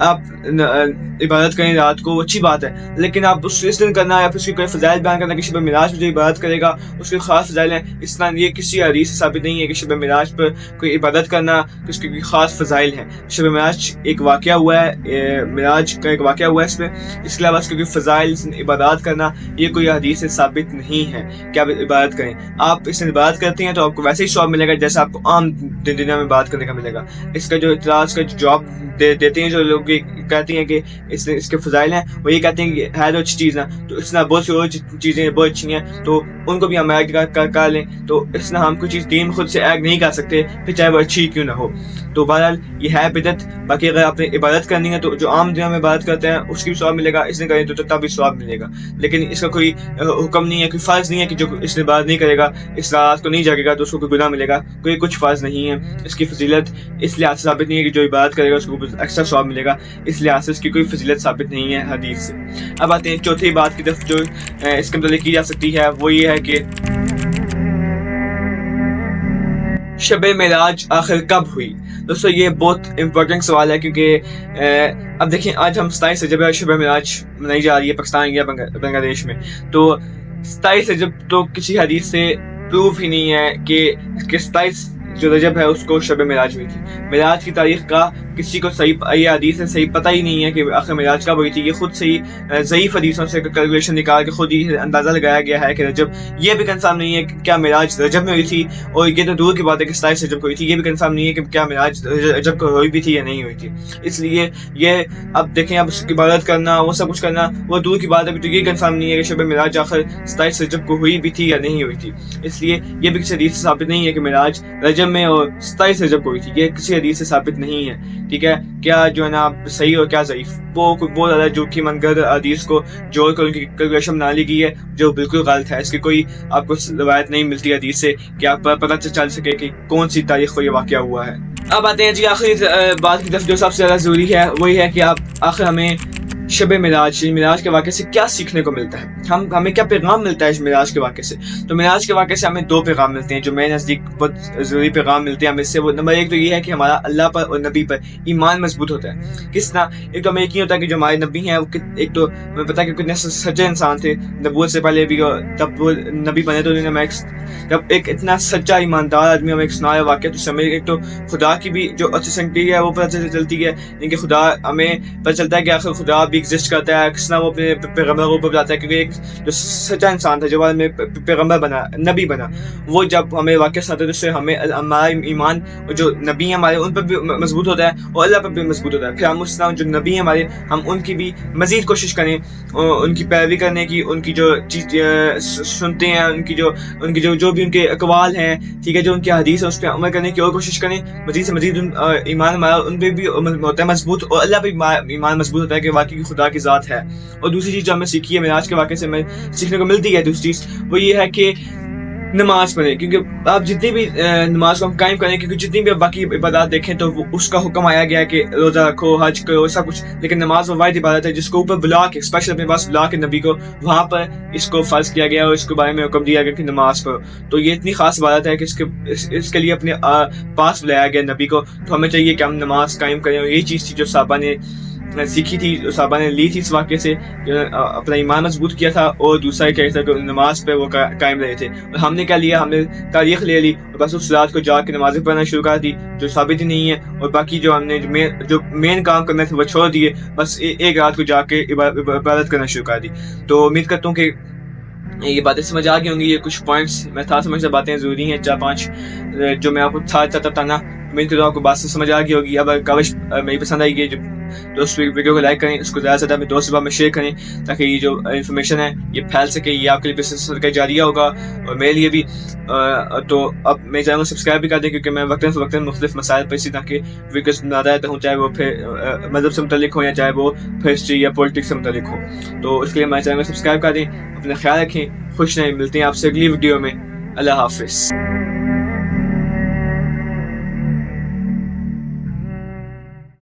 آپ عبادت کریں رات کو, اچھی بات ہے, لیکن آپ اس دن کرنا یا پھر اس کی کوئی فضائل بیان کرنا کہ شب معراج میں جو عبادت کرے گا اس کی خاص فضائل ہیں, اس طرح یہ کسی حدیث سے ثابت نہیں ہے کہ شب معراج پر کوئی عبادت کرنا کہ اس کی کوئی خاص فضائل ہیں. شب معراج ایک واقعہ ہوا ہے, معراج کا ایک واقعہ ہوا ہے اس میں, اس کے علاوہ اس کے کوئی فضائل عبادات کرنا یہ کوئی حدیث سے ثابت نہیں ہے کہ آپ عبادت کریں. آپ اس میں عبادت کرتے ہیں تو آپ کو ویسے ہی ثواب ملے گا جیسا آپ کو عام دنیا میں عبادت کرنے کا ملے گا. اس کا جو اعتراض کا جواب دیتے ہیں جو لوگ کہتے ہیں کہ اس کے فضائل ہیں, وہ یہ کہتے ہیں کہ ہے تو اچھی چیز نا, تو اس طرح بہت سی اور چیزیں بہت اچھی ہیں تو ان کو بھی ہم ایڈ کر لیں, تو اس طرح ہم کوئی چیز دین خود سے ایڈ نہیں کر سکتے پھر چاہے وہ اچھی کیوں نہ ہو. تو بہرحال یہ ہے بدعت. باقی اگر آپ نے عبادت کرنی ہے تو جو عام دنیا میں عبادت کرتے ہیں اس کی بھی ثواب ملے گا, اس نے کریں تو تب بھی ثواب ملے گا, لیکن اس کا کوئی حکم نہیں ہے, کوئی فرض نہیں ہے کہ جو اس نے عبادت نہیں کرے گا, اس رات کو نہیں جاگے گا تو اس کو کوئی گناہ ملے گا, کوئی کچھ فرض نہیں ہے. اس کی فضیلت اس لحاظ سے ثابت نہیں ہے کہ جو عبادت کرے گا اس کو ایکسٹرا ثواب ملے گا, اس لحاظ سے اس کی کوئی فضیلت ثابت نہیں ہے حدیث سے. اب آتے ہیں چوتھی بات کی طرف جو اس کے متعلق کی جا سکتی ہے, وہ یہ ہے کہ شب معراج آخر کب ہوئی. دوستو یہ بہت امپورٹنٹ سوال ہے, کیونکہ اب دیکھیں آج ہم 27 رجب شب معراج منائی جا رہی ہے پاکستان یا بنگلہ دیش میں, تو 27 رجب تو کسی حدیث سے پروف ہی نہیں ہے کہ 27 جو رجب ہے اس کو شب معراج ہوئی تھی. معراج کی تاریخ کا کسی کو صحیح یہ حدیث سے صحیح پتہ ہی نہیں ہے کہ آخر معراج کب ہوئی تھی. یہ خود سے ہی ضعیف حدیثوں سے کیلکولیشن نکال کے خود ہی اندازہ لگایا گیا ہے کہ رجب, یہ بھی کنفرم نہیں ہے کہ کیا معراج رجب میں ہوئی تھی, اور یہ تو دور کی بات ہے کہ 27 رجب کو ہوئی تھی, یہ بھی کنفرم نہیں ہے کہ کیا معراج رجب کو ہوئی بھی تھی یا نہیں ہوئی تھی. اس لیے یہ اب دیکھیں, اب اس کی عبادت کرنا وہ سب کچھ کرنا وہ دور کی بات ہے, تو یہ کنفرم نہیں ہے کہ شب معراج آخر 27 رجب کو ہوئی بھی تھی یا نہیں ہوئی تھی. اس لیے یہ بھی کسی حدیث سے ثابت نہیں ہے کہ معراج رجب میں اور 27 رجب کو ہوئی تھی, یہ کسی حدیث سے ثابت نہیں ہے. ٹھیک ہے, کیا جو ہے نا صحیح اور کیا ضعیف, وہ بہت زیادہ جھوٹی منگرد حدیث کو جوڑ کر ان کی کیلکولیشن بنا لی گئی ہے جو بالکل غلط ہے. اس کی کوئی آپ کو روایت نہیں ملتی حدیث سے کہ آپ پر پتہ چل سکے کہ کون سی تاریخ کو یہ واقعہ ہوا ہے. اب آتے ہیں جی آخری بات کی طرف جو سب سے زیادہ ضروری ہے, وہی ہے کہ آپ آخر ہمیں شب معراج کے واقعے سے کیا سیکھنے کو ملتا ہے, ہمیں کیا پیغام ملتا ہے اس معراج کے واقعے سے. تو معراج کے واقعے سے ہمیں دو پیغام ملتے ہیں جو میرے نزدیک بہت ضروری پیغام ملتے ہیں ہمیں اس سے. وہ نمبر ایک تو یہ ہے کہ ہمارا اللہ پر اور نبی پر ایمان مضبوط ہوتا ہے. کس طرح؟ ایک تو ہمیں یقین ہوتا ہے کہ جو ہمارے نبی ہیں, ایک تو ہمیں پتا ہے کہ کتنے سچے انسان تھے نبوت سے پہلے بھی, اور جب وہ نبی بنے تو انہوں نے جب ایک اتنا سچا ایماندار آدمی ہمیں ایک سنایا واقعہ, تو ہمیں ایک تو خدا کی بھی جو اچھی ہے وہ پتہ چلتی ہے, کہ خدا ہمیں پتہ چلتا ہے کہ آخر خدا بھی ایگزسٹ کرتا ہے, کس طرح وہ اپنے پیغمبر کو بتاتا ہے, کیونکہ ایک جو سچا انسان تھا جو بعد میں پیغمبر بنا, نبی بنا, وہ جب ہمیں واقعہ سناتا ہے تو اس سے ہمیں ہمارا ایمان جو نبی ہیں ہمارے ان پر بھی مضبوط ہوتا ہے اور اللہ پر بھی مضبوط ہوتا ہے. پھر ہم اس طرح جو نبی ہیں ہمارے, ہم ان کی بھی مزید کوشش کریں, ان کی پیروی کرنے کی, ان کی جو چیز سنتے ہیں, ان کی جو بھی ان کے اقوال ہیں, ٹھیک ہے, جو ان کی حدیث ہے اس پہ عمل کرنے کی اور کوشش کریں. مزید سے مزید ایمان ہمارا ان پہ بھی ہوتا ہے مضبوط, اور اللہ پہ ایمان مضبوط ہوتا ہے کہ واقعی خدا کی ذات ہے. اور دوسری چیز جو ہمیں سیکھی ہے معراج کے واقعے سے ہمیں سیکھنے کو ملتی ہے, دوسری چیز وہ یہ ہے کہ نماز پڑھیں. کیونکہ آپ جتنی بھی نماز کو ہم قائم کریں, کیونکہ جتنی بھی باقی عبادات دیکھیں تو اس کا حکم آیا گیا ہے کہ روزہ رکھو, حج کرو, سب کچھ, لیکن نماز وہ واحد عبادت ہے جس کو اوپر بلا کے اسپیشل اپنے پاس بلا کے نبی کو وہاں پر اس کو فرض کیا گیا اور اس کے بارے میں حکم دیا گیا کہ نماز پڑھو. تو یہ اتنی خاص عبادت ہے کہ اس کے لیے اپنے پاس بلایا گیا نبی کو, تو ہمیں چاہیے کہ ہم نماز قائم کریں. اور یہ چیز تھی جو صحابہ نے سیکھی تھی, جو صحابہ نے لی تھی اس واقعے سے, اپنا ایمان مضبوط کیا تھا, اور دوسرا کیا تھا کہ نماز پہ وہ قائم رہے تھے. اور ہم نے کیا لیا, ہم نے تاریخ لے لی اور بس اس رات کو جا کے نمازیں پڑھنا شروع کر دی جو ثابت ہی نہیں ہے, اور باقی جو ہم نے جو مین کام کرنا تھے وہ چھوڑ دیے, بس ایک رات کو جا کے عبادت کرنا شروع کر دی. تو امید کرتا ہوں کہ یہ باتیں سمجھ آ گئی ہوں گی. یہ کچھ پوائنٹس میں تھا سمجھتا باتیں ضروری ہیں 4-5 جو میں آپ کو چاہتا تھا نا, امید کرتا ہوں آپ کو بات سے سمجھ آ گئی ہوگی. اب کاوش میری پسند آئی گئی, جو دوست ویڈیو کو لائک کریں, اس کو زیادہ سے زیادہ اپنے دوست میں شیئر کریں تاکہ یہ جو انفارمیشن ہے یہ پھیل سکے. یہ آپ کے لیے صدقہ جاریہ ہوگا اور میرے لیے بھی. تو اب میرے چینل کو سبسکرائب بھی کر دیں, کیونکہ میں وقتاً فوقتاً مختلف مسائل پر اسی طرح کے ویڈیوز بناتا رہتا ہوں, چاہے وہ پھر مذہب سے متعلق ہو یا چاہے وہ ہسٹری یا پولیٹکس سے متعلق ہو. تو اس کے لیے ہمارے چینل کو سبسکرائب کر دیں. اپنا خیال رکھیں, خوش رہیں. ملتے ہیں آپ سے اگلی ویڈیو میں. اللہ حافظ.